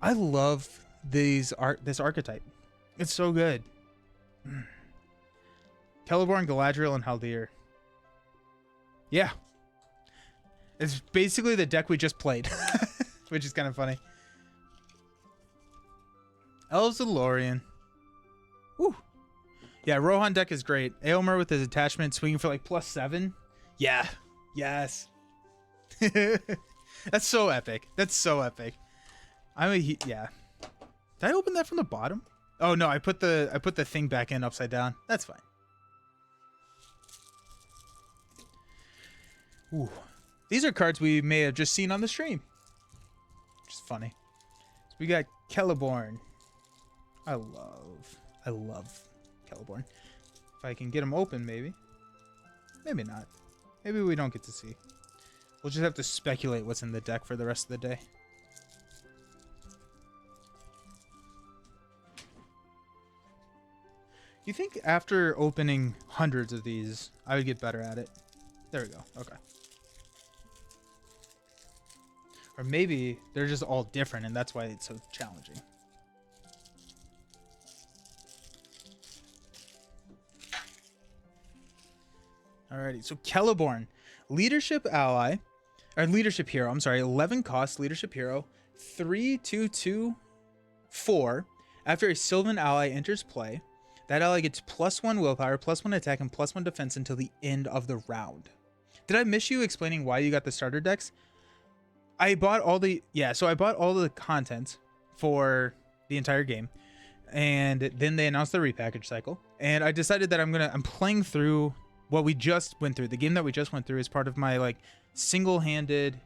I love this archetype. It's so good. Celeborn, Galadriel, and Haldir. Yeah. It's basically the deck we just played, which is kind of funny. Elves of Lorien. Woo. Yeah, Rohan deck is great. Aylmer with his attachment swinging for like +7. Yeah. Yes. That's so epic. That's so epic. Yeah. Did I open that from the bottom? Oh no, I put the thing back in upside down. That's fine. Ooh. These are cards we may have just seen on the stream. Which is funny. So we got Celeborn. I love Celeborn. If I can get them open, maybe. Maybe not. Maybe we don't get to see. We'll just have to speculate what's in the deck for the rest of the day. You think after opening hundreds of these, I would get better at it? There we go. Okay. Or maybe they're just all different and that's why it's so challenging. Alrighty, so Celeborn, leadership ally, or leadership hero, I'm sorry, 11 cost leadership hero, 3/2/2/4. After a Sylvan ally enters play, that ally gets +1 willpower, +1 attack, and +1 defense until the end of the round. Did I miss you explaining why you got the starter decks? I bought all the content for the entire game, and then they announced the repackage cycle, and I decided that I'm playing through what we just went through. The game that we just went through is part of my like single-handed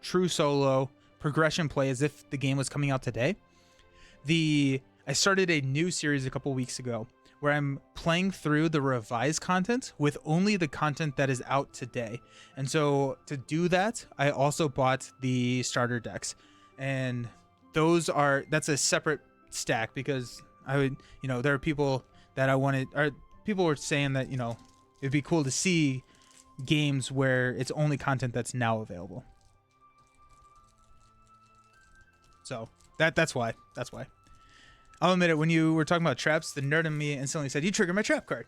true solo progression play as if the game was coming out today. I started a new series a couple weeks ago where I'm playing through the revised content with only the content that is out today. And so to do that, I also bought the starter decks, and that's a separate stack because there are people that people were saying that, it'd be cool to see games where it's only content that's now available. So that's why. I'll admit it, when you were talking about traps, the nerd in me instantly said, you triggered my trap card.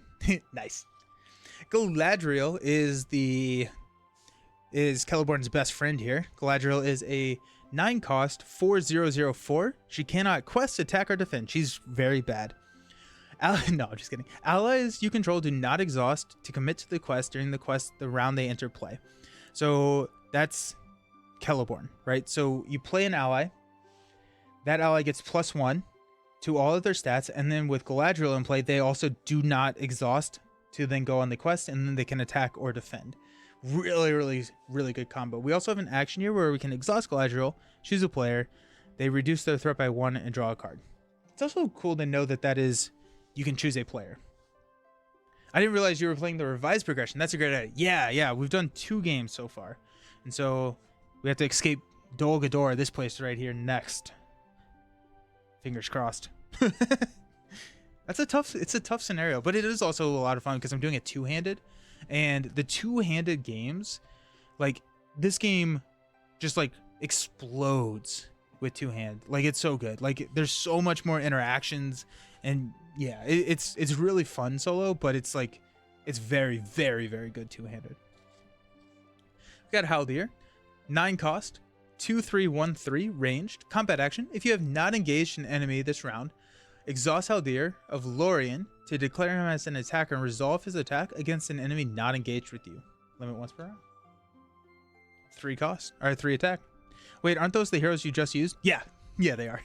Nice. Galadriel is Celeborn's best friend here. Galadriel is a 9 cost 4/0/4. She cannot quest, attack, or defend. She's very bad. No, I'm just kidding. Allies you control do not exhaust to commit to the quest during the round they enter play. So that's Celeborn, right? So you play an ally. That ally gets +1 to all of their stats, and then with Galadriel in play, they also do not exhaust to then go on the quest, and then they can attack or defend. Really, really, really good combo. We also have an action here where we can exhaust Galadriel, choose a player, they reduce their threat by 1, and draw a card. It's also cool to know that is, you can choose a player. I didn't realize you were playing the revised progression. That's a great idea. Yeah, we've done 2 games so far, and so we have to escape Dol Guldur, this place right here next. Fingers crossed. It's a tough scenario, but it is also a lot of fun because I'm doing it two-handed, and the two-handed games, like this game just like explodes with two-hand. Like it's so good. Like there's so much more interactions, and yeah, it's really fun solo, but it's very, very, very good two-handed. We got Haldir, 9 cost, 2/3/1/3 ranged combat action. If you have not engaged an enemy this round, exhaust Haldir of Lorien to declare him as an attacker and resolve his attack against an enemy not engaged with you. Limit once per round. 3 cost, or 3 attack. Wait, aren't those the heroes you just used? Yeah, they are.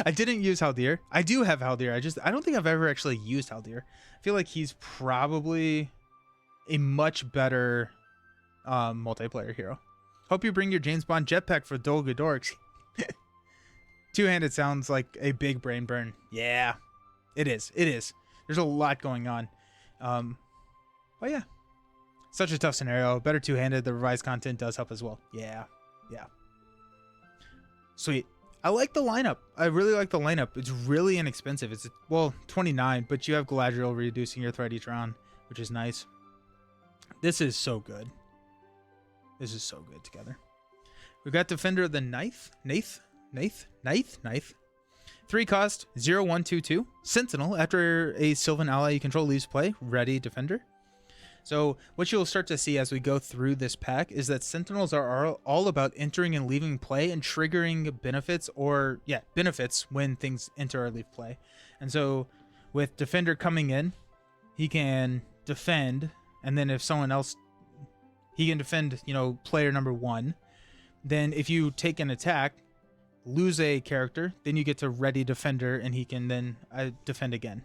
I didn't use Haldir. I do have Haldir. I don't think I've ever actually used Haldir. I feel like he's probably a much better multiplayer hero. Hope you bring your James Bond jetpack for Dol Guldur. Two-handed sounds like a big brain burn. Yeah, it is. There's a lot going on. But yeah, such a tough scenario. Better two-handed. The revised content does help as well. Yeah. Sweet. I like the lineup. I really like the lineup. It's really inexpensive. It's 29, but you have Galadriel reducing your threat each round, which is nice. This is so good. This is so good together. We've got Defender of the Nath. Ninth. 3 cost 0/1/2/2 Sentinel. After a Sylvan ally you control leaves play, ready defender. So what you'll start to see as we go through this pack is that Sentinels are all about entering and leaving play and triggering benefits, or benefits when things enter or leave play. And so with defender coming in, he can defend, and then if someone else, he can defend, player number 1. Then if you take an attack, lose a character, then you get to ready defender, and he can then defend again.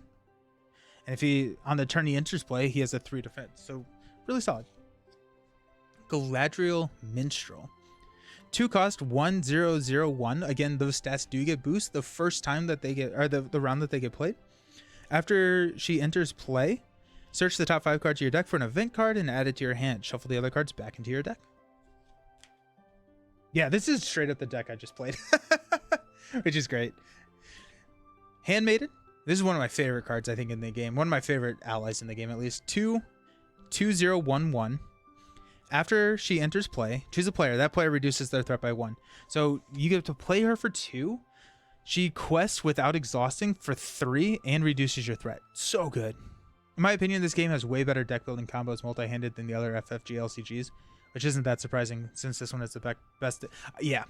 And if he, on the turn he enters play, he has a 3 defense. So really solid. Galadriel Minstrel. 2 cost 1/0/0/1. Again, those stats do get boost the first time that they get, or the round that they get played. After she enters play, search the top 5 cards of your deck for an event card and add it to your hand. Shuffle the other cards back into your deck. Yeah, this is straight up the deck I just played, which is great. Handmaiden. This is one of my favorite cards, I think, in the game. One of my favorite allies in the game, at least. 2/0/1/1. After she enters play, choose a player. That player reduces their threat by 1. So you get to play her for 2. She quests without exhausting for 3 and reduces your threat. So good. In my opinion, this game has way better deck building combos multi-handed than the other FFG LCGs, which isn't that surprising since this one is the best. Yeah,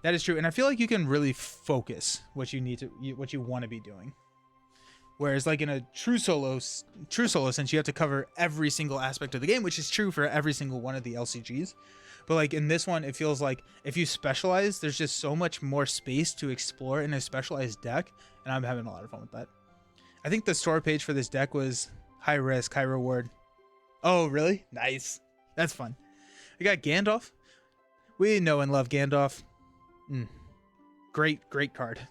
that is true. And I feel like you can really focus what you want to be doing. Whereas like in a true solo sense, you have to cover every single aspect of the game, which is true for every single one of the LCGs. But like in this one, it feels like if you specialize, there's just so much more space to explore in a specialized deck. And I'm having a lot of fun with that. I think the store page for this deck was high risk, high reward. Oh, really? Nice. That's fun. We got Gandalf. We know and love Gandalf. Great card.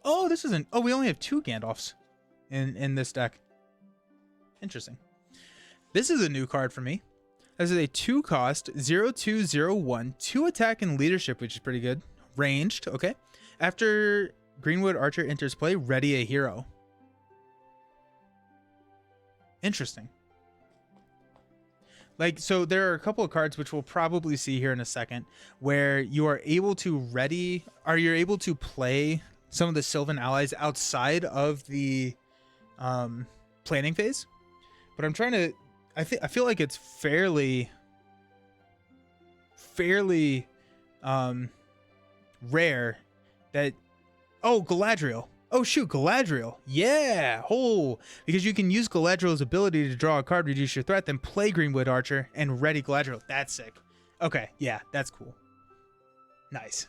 Oh, this isn't. Oh, we only have 2 Gandalfs in this deck. Interesting. This is a new card for me. This is a 2 cost 0/2/0/1 2 attack and leadership, which is pretty good. Ranged. Okay. After Greenwood Archer enters play, ready a hero. Interesting. Like, so there are a couple of cards which we'll probably see here in a second where you are able to ready, or you're able to play some of the Sylvan allies outside of the planning phase. But I'm trying to, I feel like it's fairly rare that, oh, Galadriel. Oh, shoot, Galadriel. Yeah. Oh, because you can use Galadriel's ability to draw a card, reduce your threat, then play Greenwood Archer and ready Galadriel. That's sick. Okay. Yeah, that's cool. Nice.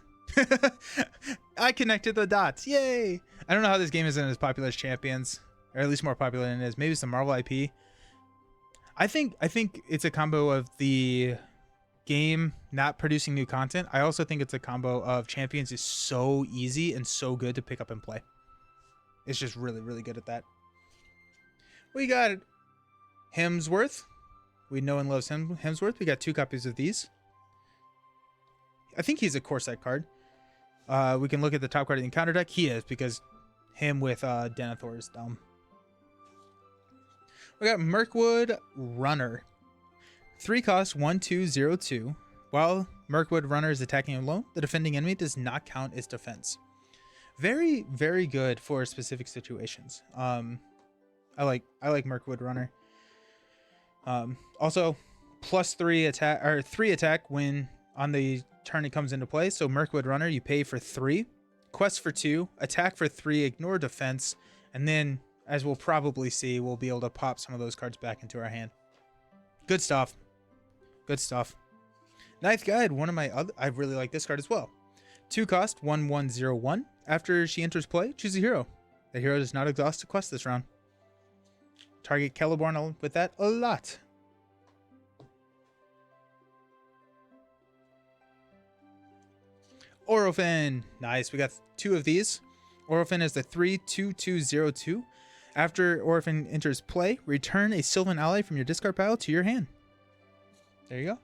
I connected the dots. Yay. I don't know how this game isn't as popular as Champions, or at least more popular than it is. Maybe it's the Marvel IP. I think it's a combo of the game not producing new content. I also think it's a combo of Champions is so easy and so good to pick up and play. It's just really good at that. We got Hemsworth. We know and love Hemsworth. We got 2 copies of these. I think he's a core set card. We can look at the top card of the encounter deck. He is, because him with Denethor is dumb. We got Mirkwood Runner. 3 cost 1/2/0/2. While Mirkwood Runner is attacking alone, the defending enemy does not count as defense. Very good for specific situations. I like Mirkwood Runner. Also +3 attack, or 3 attack when on the turn it comes into play. So Mirkwood Runner, you pay for 3, quest for 2, attack for 3, ignore defense, and then, as we'll probably see, we'll be able to pop some of those cards back into our hand. Good stuff. Good stuff. Ninth Guide, one of my other, I really like this card as well. 2 cost 1/1/0/1. After she enters play, choose a hero. The hero does not exhaust a quest this round. Target Celeborn with that a lot. Orofin. Nice. We got 2 of these. Orofin is the 3/2/2/0/2. After Orofin enters play, return a Sylvan ally from your discard pile to your hand. There you go.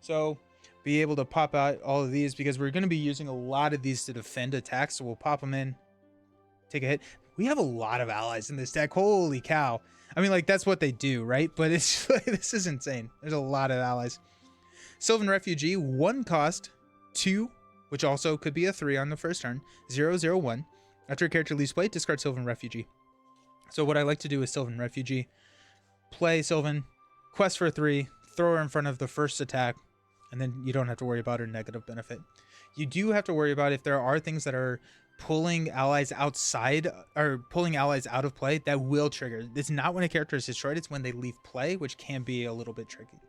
So be able to pop out all of these because we're going to be using a lot of these to defend attacks. So we'll pop them in, take a hit. We have a lot of allies in this deck. Holy cow. I mean, like, that's what they do, right? But it's like, this is insane. There's a lot of allies. Sylvan Refugee, 1 cost 2 which also could be a 3 on the first turn. 0/0/1. After a character leaves play, discard Sylvan Refugee. So what I like to do with Sylvan Refugee, play Sylvan, quest for 3, throw her in front of the first attack, and then you don't have to worry about her negative benefit. You do have to worry about if there are things that are pulling allies outside or pulling allies out of play that will trigger. It's not when a character is destroyed, it's when they leave play, which can be a little bit tricky.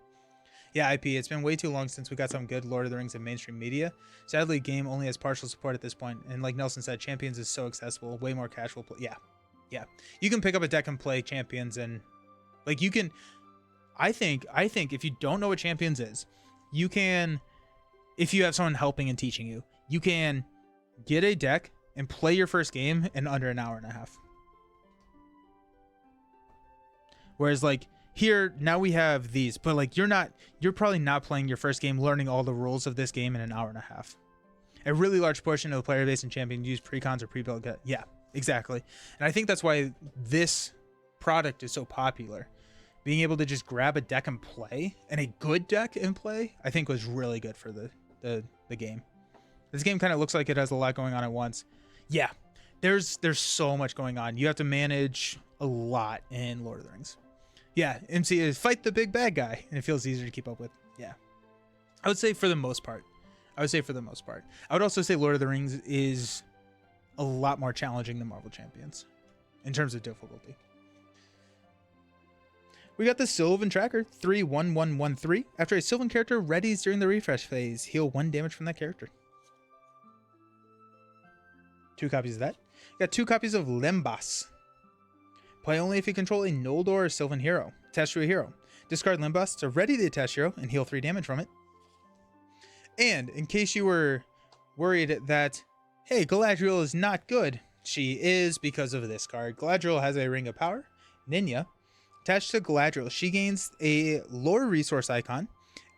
Yeah, IP, it's been way too long since we got some good Lord of the Rings in mainstream media. Sadly, game only has partial support at this point, and like Nelson said, Champions is so accessible, way more casual play. Yeah. You can pick up a deck and play Champions, and like you can, I think if you don't know what Champions is, you can, if you have someone helping and teaching you, you can get a deck and play your first game in under an hour and a half. Whereas like here, now we have these, but like you're probably not playing your first game, learning all the rules of this game in an hour and a half. A really large portion of the player base in Champion use precons or pre-built. Yeah, exactly. And I think that's why this product is so popular. Being able to just grab a deck and play, and a good deck and play, I think was really good for the game. This game kind of looks like it has a lot going on at once. Yeah, there's so much going on. You have to manage a lot in Lord of the Rings. Yeah, MC is fight the big bad guy, and it feels easier to keep up with. Yeah, I would say for the most part. I would also say Lord of the Rings is a lot more challenging than Marvel Champions in terms of difficulty. We got the Sylvan Tracker, 3/1/1/1/3. After a Sylvan character readies during the refresh phase, heal 1 damage from that character. 2 copies of that. Got 2 copies of Lembas. Play only if you control a Noldor or Sylvan hero. Attach to a hero. Discard Lembas to ready the attached hero and heal 3 damage from it. And in case you were worried that, hey, Galadriel is not good, she is because of this card. Galadriel has a Ring of Power, Ninya. Attached to Galadriel, she gains a lore resource icon,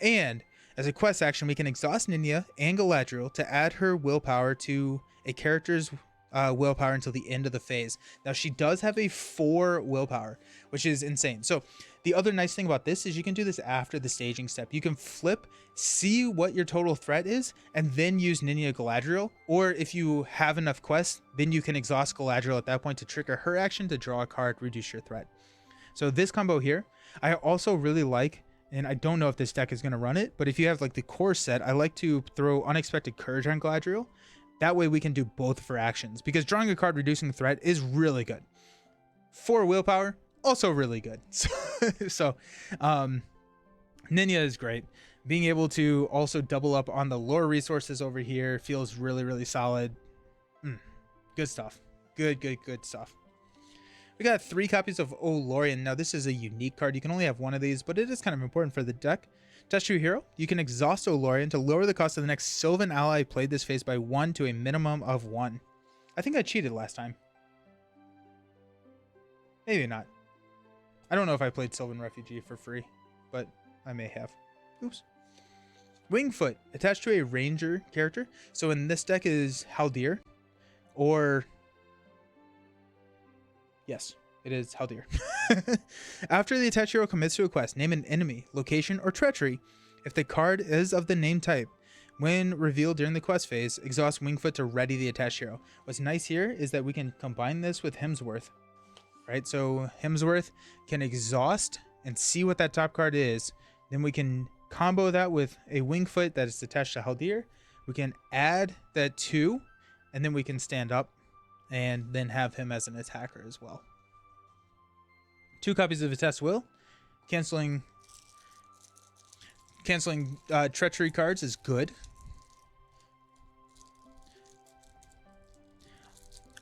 and as a quest action, we can exhaust Ninya and Galadriel to add her willpower to a character's willpower until the end of the phase. Now, she does have a 4 willpower, which is insane. So the other nice thing about this is you can do this after the staging step. You can flip, see what your total threat is, and then use Ninya Galadriel. Or if you have enough quests, then you can exhaust Galadriel at that point to trigger her action to draw a card, reduce your threat. So this combo here, I also really like, and I don't know if this deck is going to run it, but if you have like the core set, I like to throw Unexpected Courage on Galadriel. That way we can do both for actions, because drawing a card reducing threat is really good. 4 willpower, also really good. So Ninya is great. Being able to also double up on the lore resources over here feels really, really solid. Good stuff. Good stuff. We got 3 copies of Lorien. Now this is a unique card. You can only have 1 of these, but it is kind of important for the deck. Attach to your hero. You can exhaust Lorien to lower the cost of the next Sylvan ally played this phase by 1 to a minimum of 1. I think I cheated last time. Maybe not. I don't know if I played Sylvan Refugee for free, but I may have. Oops. Wingfoot. Attached to a ranger character. So in this deck is Haldir, or... yes, it is Haldir. After the attached hero commits to a quest, name an enemy, location, or treachery. If the card is of the name type, when revealed during the quest phase, exhaust Wingfoot to ready the attached hero. What's nice here is that we can combine this with Hemsworth. Right, so Hemsworth can exhaust and see what that top card is. Then we can combo that with a Wingfoot that is attached to Haldir. We can add that 2, and then we can stand up and then have him as an attacker as well. 2 copies of Attest Will. Canceling treachery cards is good.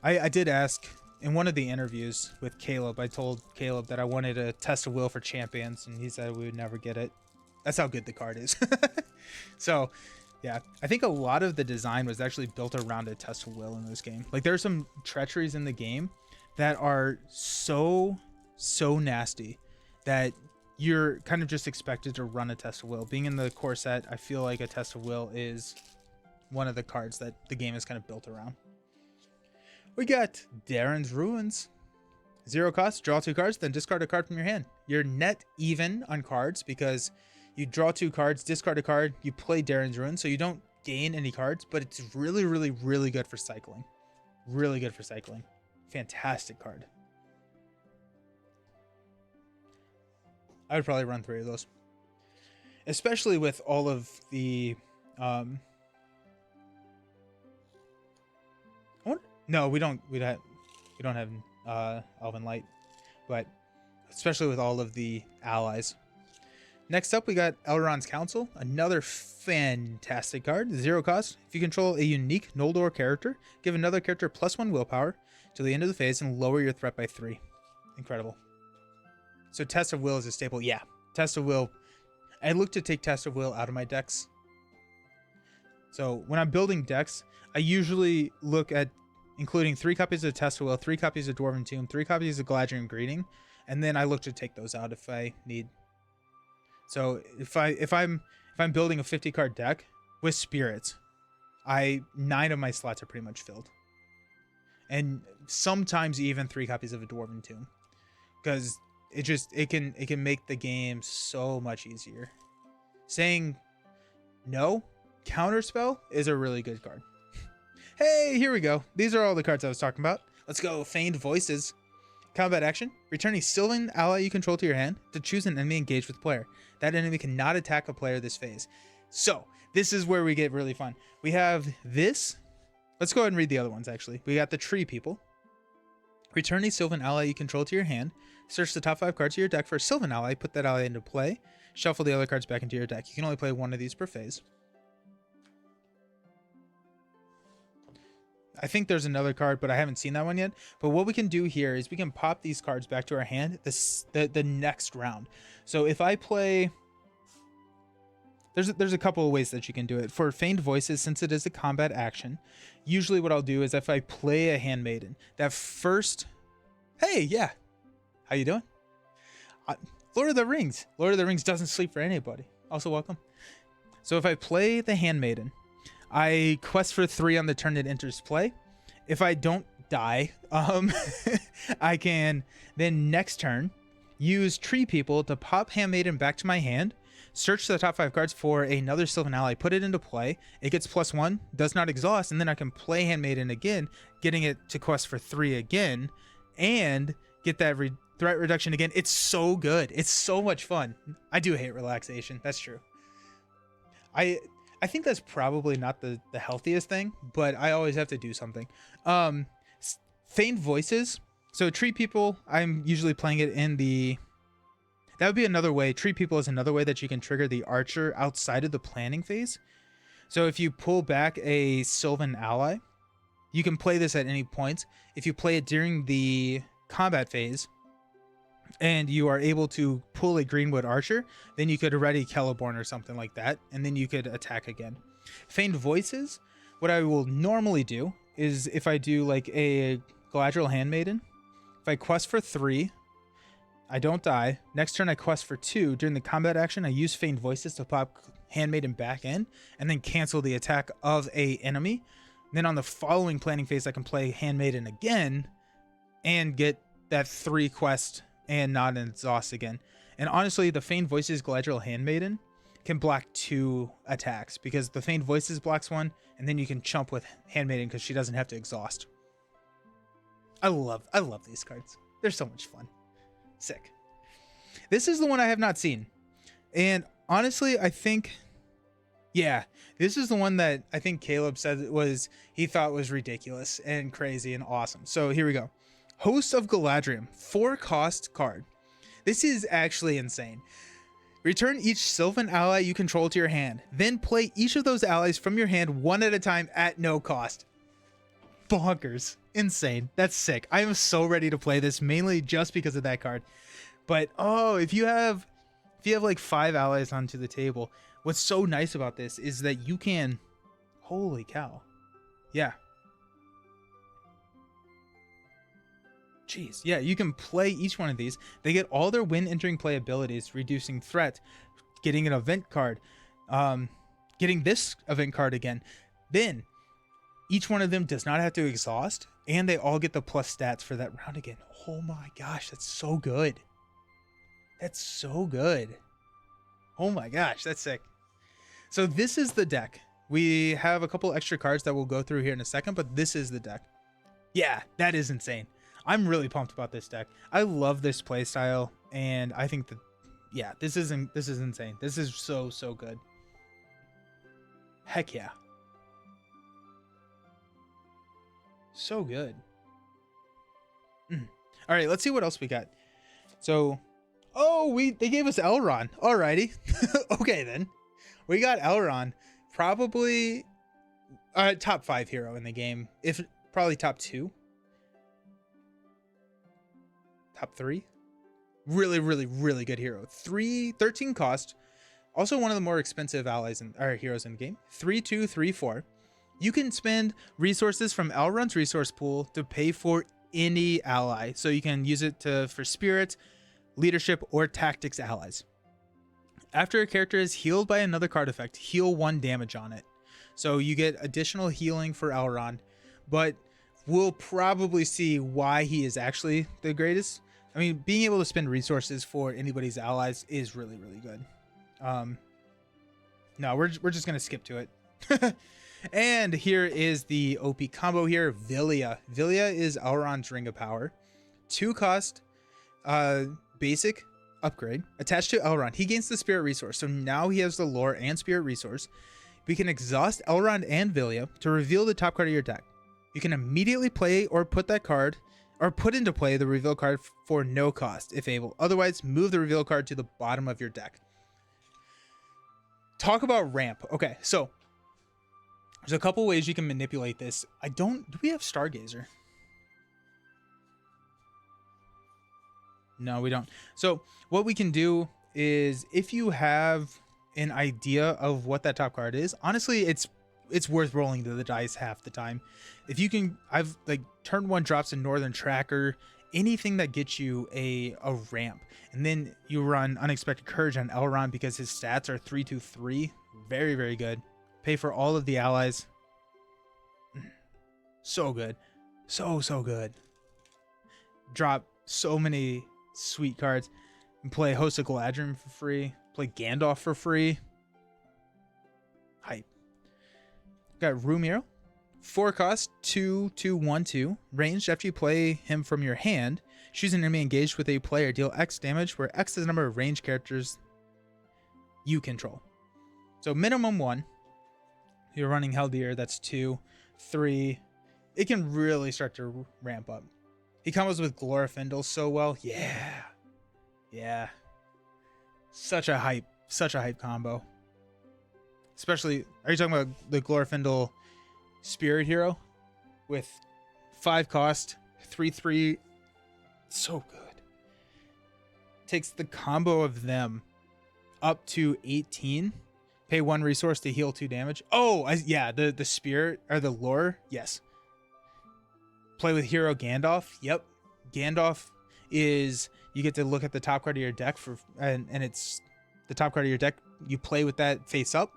I did ask in one of the interviews with Caleb, I told Caleb that I wanted a Test of Will for Champions, and he said we would never get it. That's how good the card is. So yeah, I think a lot of the design was actually built around a Test of Will in this game. Like, there are some treacheries in the game that are so nasty that you're kind of just expected to run a Test of Will. Being in the core set, I feel like a Test of Will is one of the cards that the game is kind of built around. We got Darren's Ruins. 0 cost, draw 2 cards, then discard a card from your hand. You're net even on cards because you draw 2 cards, discard a card, you play Darren's Ruins, so you don't gain any cards, but it's really, really, really good for cycling. Really good for cycling. Fantastic card. I would probably run 3 of those, especially with all of the no, we don't have Elven Light, but especially with all of the allies. Next up, we got Elrond's Council, another fantastic card. 0 cost. If you control a unique Noldor character, give another character +1 willpower till the end of the phase and lower your threat by 3. Incredible. So Test of Will is a staple. Yeah, Test of Will. I look to take Test of Will out of my decks. So when I'm building decks, I usually look at including 3 copies of Test of Will, 3 copies of Dwarven Tomb, 3 copies of Galadriel Greeting, and then I look to take those out if I need. So if I'm building a 50 card deck with spirits, 9 of my slots are pretty much filled, and sometimes even 3 copies of a Dwarven Tomb, because it can make the game so much easier. Saying no, Counterspell is a really good card. Hey, here we go. These are all the cards I was talking about. Let's go. Feigned Voices. Combat action. Return a Sylvan ally you control to your hand to choose an enemy engaged with player. That enemy cannot attack a player this phase. So, this is where we get really fun. We have this. Let's go ahead and read the other ones, actually. We got the Tree People. Return a Sylvan ally you control to your hand. Search the top 5 cards of your deck for a Sylvan ally. Put that ally into play. Shuffle the other cards back into your deck. You can only play 1 of these per phase. I think there's another card, but I haven't seen that one yet. But what we can do here is we can pop these cards back to our hand the next round. So if I play, there's a couple of ways that you can do it. For Feigned Voices, since it is a combat action, usually what I'll do is if I play a Handmaiden, that first, hey, yeah, how you doing? Lord of the Rings. Lord of the Rings doesn't sleep for anybody. Also welcome. So if I play the Handmaiden, I quest for 3 on the turn it enters play. If I don't die, I can then next turn use Tree People to pop Handmaiden back to my hand, search the top 5 cards for another Sylvan ally, put it into play. It gets +1, does not exhaust, and then I can play Handmaiden again, getting it to quest for 3 again, and get that threat reduction again. It's so good. It's so much fun. I do hate relaxation. That's true. I think that's probably not the healthiest thing, but I always have to do something. Feigned Voices. So Tree People, I'm usually playing it in the... That would be another way. Tree People is another way that you can trigger the Archer outside of the planning phase. So if you pull back a Sylvan ally, you can play this at any point. If you play it during the combat phase, and you are able to pull a Greenwood Archer, then you could ready Celeborn or something like that, and then you could attack again. Feigned Voices, what I will normally do is if I do like a Galadriel Handmaiden, if I quest for 3, I don't die. Next turn I quest for 2. During the combat action, I use Feigned Voices to pop Handmaiden back in, and then cancel the attack of a enemy. Then on the following planning phase, I can play Handmaiden again, and get that 3 quest and not an exhaust again. And honestly, the Feigned Voices Galadriel Handmaiden can block 2 attacks, because the Feigned Voices blocks 1, and then you can chump with Handmaiden because she doesn't have to exhaust. I love these cards. They're so much fun. Sick. This is the one I have not seen. And honestly, I think, yeah, this is the one that I think Caleb said he thought was ridiculous and crazy and awesome. So here we go. Host of Galadriel, 4 cost card. This is actually insane. Return each Sylvan ally you control to your hand. Then play each of those allies from your hand 1 at a time at no cost. Bonkers. Insane. That's sick. I am so ready to play this, mainly just because of that card. But oh, if you have like 5 allies onto the table, what's so nice about this is that you can, holy cow. Yeah. Jeez, yeah, you can play each one of these. They get all their when entering play abilities, reducing threat, getting an event card, getting this event card again. Then, each one of them does not have to exhaust, and they all get the plus stats for that round again. Oh my gosh, that's so good. That's so good. Oh my gosh, that's sick. So this is the deck We have a couple extra cards that we'll go through here in a second, but this is the deck. Yeah, that is insane. I'm really pumped about this deck. I love this playstyle, and I think that, yeah, this is insane. This is so good. Heck yeah. So good. All right, let's see what else we got. So, oh, they gave us Elrond. Alrighty. Okay, then. We got Elrond. Probably top 5 hero in the game. If probably top 2. Top 3. Really good hero. 13 cost. Also one of the more expensive allies heroes in the game. 3/2, 3/4. You can spend resources from Elrond's resource pool to pay for any ally. So you can use it for spirit, leadership, or tactics allies. After a character is healed by another card effect, heal 1 damage on it. So you get additional healing for Elrond, but we'll probably see why he is actually the greatest. I mean, being able to spend resources for anybody's allies is really good. No, we're just gonna skip to it. And here is the OP combo here. Vilya. Vilya is Elrond's Ring of Power. 2 cost, basic upgrade. Attached to Elrond. He gains the spirit resource. So now he has the lore and spirit resource. We can exhaust Elrond and Vilya to reveal the top card of your deck. You can immediately play or put into play the reveal card for no cost if able. Otherwise, move the reveal card to the bottom of your deck. Talk about ramp. Okay, so there's a couple ways you can manipulate this. Do we have Stargazer? No, we don't. So what we can do is, if you have an idea of what that top card is, honestly, it's worth rolling the dice half the time. If you can, I've like turn 1 drops a Northern Tracker, anything that gets you a ramp, and then you run Unexpected Courage on Elrond because his stats are 3/3. Very good. Pay for all of the allies. So good. So good. Drop so many sweet cards. And play Host of Galadrim for free. Play Gandalf for free. Hype. Got Rumir. 4 cost, 2/2/1/2. Ranged. After you play him from your hand, choose an enemy engaged with a player. Deal X damage, where X is the number of ranged characters you control. So minimum 1. You're running Haldir, that's 2, 3. It can really start to ramp up. He combos with Glorfindel so well. Yeah. Such a hype combo. Especially, are you talking about the Glorfindel Spirit Hero with 5 cost, 3/3? So good. Takes the combo of them up to 18. Pay 1 resource to heal 2 damage. Oh, yeah, the spirit or the lore. Yes. Play with hero Gandalf. Yep. Gandalf is, you get to look at the top card of your deck and it's the top card of your deck. You play with that face up.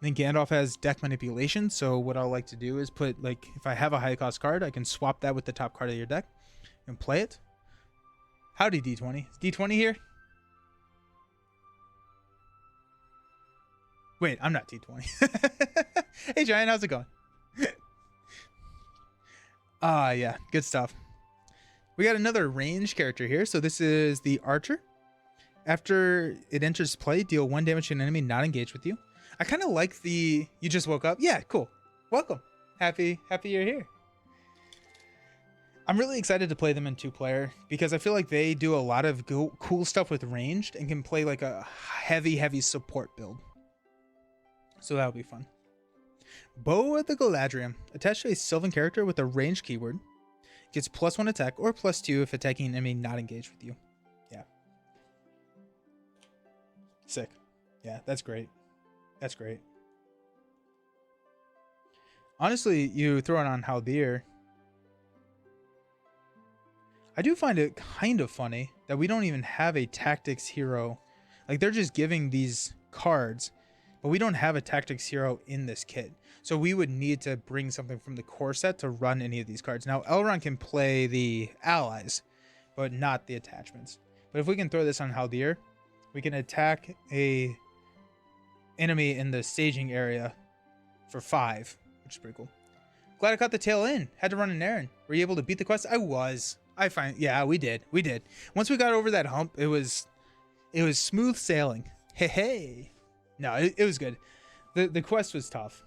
Then Gandalf has deck manipulation. So what I like to do is put, like, if I have a high cost card, I can swap that with the top card of your deck and play it. Howdy, D20. Is D20 here? Wait, I'm not D20. Hey, Giant, how's it going? Yeah, good stuff. We got another range character here. So this is the Archer. After it enters play, deal 1 damage to an enemy not engaged with you. I kind of like you just woke up. Yeah, cool. Welcome. Happy you're here. I'm really excited to play them in 2-player because I feel like they do a lot of cool stuff with ranged and can play like a heavy support build. So that'll be fun. Bow of the Galadriel. Attached to a Sylvan character with a ranged keyword. Gets +1 attack or +2 if attacking an enemy not engaged with you. Yeah. Sick. Yeah, that's great. That's great. Honestly, you throw it on Haldir. I do find it kind of funny that we don't even have a tactics hero. Like, they're just giving these cards, but we don't have a tactics hero in this kit. So we would need to bring something from the core set to run any of these cards. Now, Elrond can play the allies, but not the attachments. But if we can throw this on Haldir, we can attack a enemy in the staging area for 5, which is pretty cool. Glad I caught the tail end. Had to run an errand. Were you able to beat the quest? I was. Yeah, we did. Once we got over that hump, it was smooth sailing. Hey. No, it was good. The quest was tough.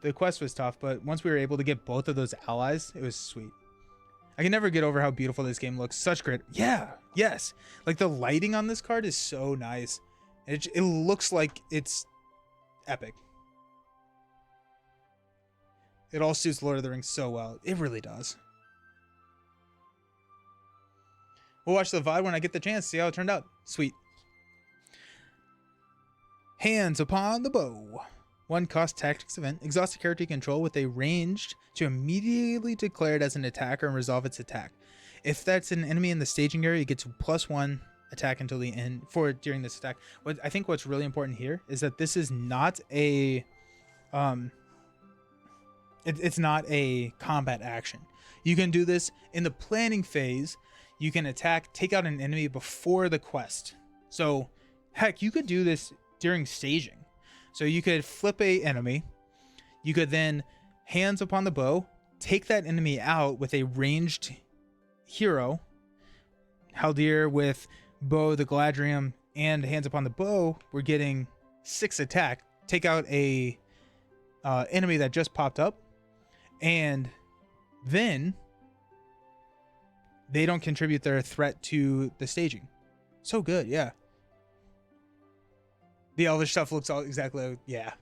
The quest was tough, but once we were able to get both of those allies, it was sweet. I can never get over how beautiful this game looks. Such great. Yeah. Yes. Like the lighting on this card is so nice. It looks like it's epic. It all suits Lord of the Rings so well. It really does. We'll watch the VOD when I get the chance, see how it turned out. Sweet. Hands upon the bow. 1 cost tactics event. Exhaust a character you control with a ranged to immediately declare it as an attacker and resolve its attack. If that's an enemy in the staging area, you get to +1 attack until the end during this attack. I think what's really important here is that this is not a it's not a combat action. You can do this in the planning phase. You can attack, take out an enemy before the quest. So heck, you could do this during staging. So you could flip a enemy. You could then hands upon the bow, take that enemy out with a ranged hero. Haldir with bow, the Galadriel, and hands upon the bow, we're getting 6 attack. Take out a enemy that just popped up, and then they don't contribute their threat to the staging. So good, yeah. The Elvish stuff looks all exactly like, yeah.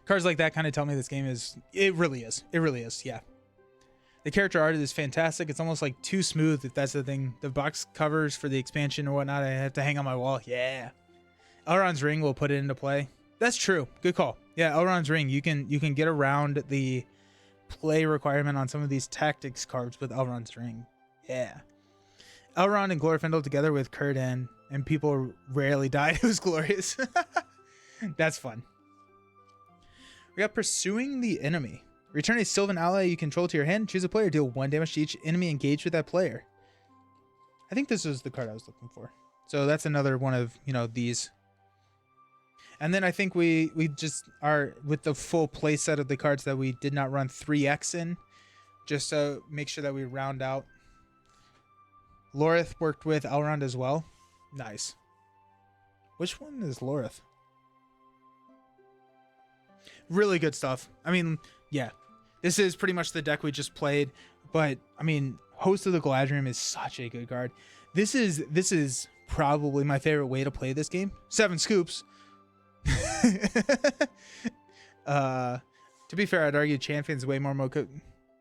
Cards like that kind of tell me this game is, it really is, yeah. The character art is fantastic. It's almost like too smooth, if that's the thing. The box covers for the expansion or whatnot, I have to hang on my wall. Yeah. Elrond's Ring will put it into play. That's true. Good call. Yeah, Elrond's Ring. You can get around the play requirement on some of these tactics cards with Elrond's Ring. Yeah. Elrond and Glorfindel together with Círdan, and people rarely died. It was glorious. That's fun. We got Pursuing the Enemy. Return a Sylvan ally you control to your hand. Choose a player. Deal 1 damage to each enemy engaged with that player. I think this is the card I was looking for. So that's another one of, these. And then I think we just are with the full play set of the cards that we did not run 3x in. Just to make sure that we round out. Lorith worked with Elrond as well. Nice. Which one is Lorith? Really good stuff. I mean, yeah. This is pretty much the deck we just played, but I mean, Host of the Galadriel is such a good card. This is probably my favorite way to play this game. 7 scoops. To be fair, I'd argue Champions way more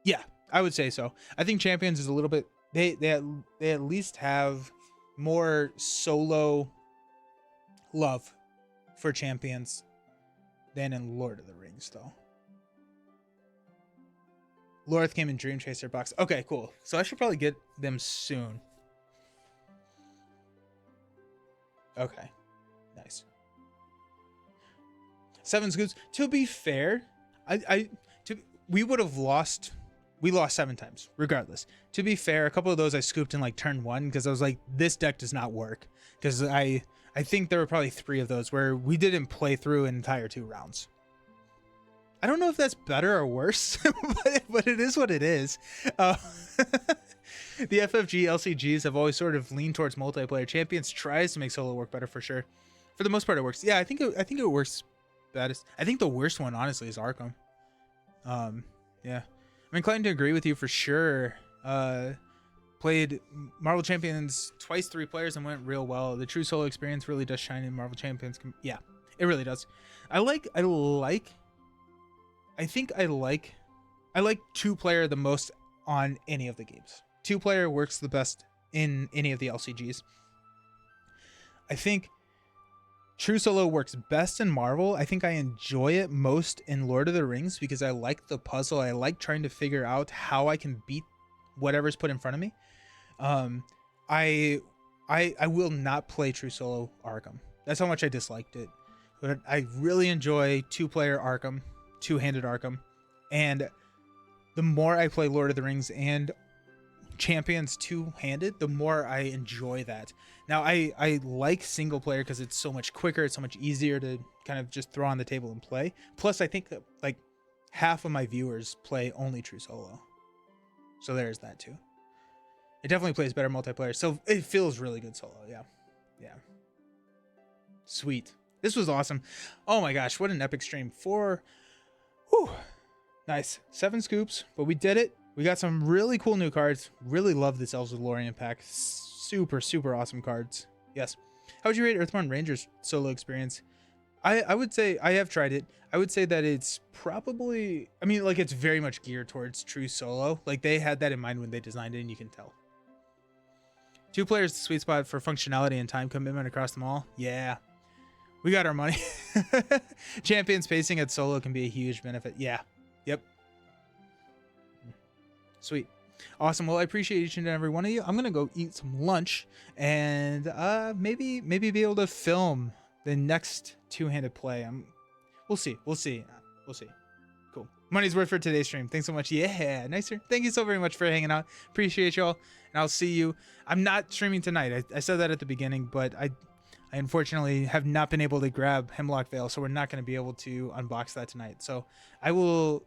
yeah, I would say so. I think Champions is a little bit, they at least have more solo love for Champions than in Lord of the Rings, though. Lorith came in Dream Chaser box. Okay, cool. So I should probably get them soon. Okay, nice. 7 scoops. To be fair, we would have lost. We lost 7 times, regardless. To be fair, a couple of those I scooped in like turn 1 because I was like, this deck does not work. Because I think there were probably 3 of those where we didn't play through an entire 2 rounds. I don't know if that's better or worse, but it is what it is. The FFG LCGs have always sort of leaned towards multiplayer. Champions tries to make solo work better for sure. For the most part, it works. Yeah, I think it works baddest. I think the worst one, honestly, is Arkham. Yeah, I'm inclined to agree with you for sure. Played Marvel Champions twice, 3 players, and went real well. The true solo experience really does shine in Marvel Champions. Yeah, it really does. I like 2-player the most on any of the games. 2-player works the best in any of the LCGs. I think true solo works best in Marvel. I think I enjoy it most in Lord of the Rings because I like the puzzle. I like trying to figure out how I can beat whatever's put in front of me. I will not play true solo Arkham. That's how much I disliked it. But I really enjoy 2-player Arkham, 2-handed Arkham. And the more I play Lord of the Rings and champions two-handed, the more I enjoy that. Now, I like single player because it's so much quicker, it's so much easier to kind of just throw on the table and play. Plus, I think that, like, half of my viewers play only true solo. So there's that too. It definitely plays better multiplayer. So it feels really good solo. Yeah. Yeah. Sweet. This was awesome. Oh my gosh, what an epic stream. Whew, nice. 7 scoops, but we did it. We got some really cool new cards. Really love this Elves of Lorien pack. Super, super awesome cards. Yes. How would you rate Earthborn Rangers solo experience? I would say, I have tried it. I would say that it's probably, I mean, like, it's very much geared towards true solo. Like, they had that in mind when they designed it, and you can tell. 2 players, the sweet spot for functionality and time commitment across them all. Yeah. We got our money. Champion spacing at solo can be a huge benefit. Yeah. Yep. Sweet. Awesome. Well, I appreciate each and every one of you. I'm going to go eat some lunch and maybe be able to film the next two-handed play. We'll see. We'll see. Cool. Money's worth for today's stream. Thanks so much. Yeah, nicer. Thank you so very much for hanging out. Appreciate y'all. And I'll see you. I'm not streaming tonight. I said that at the beginning, but I unfortunately have not been able to grab Hemlock Veil, so we're not going to be able to unbox that tonight. So I will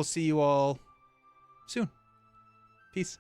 see you all soon. Peace.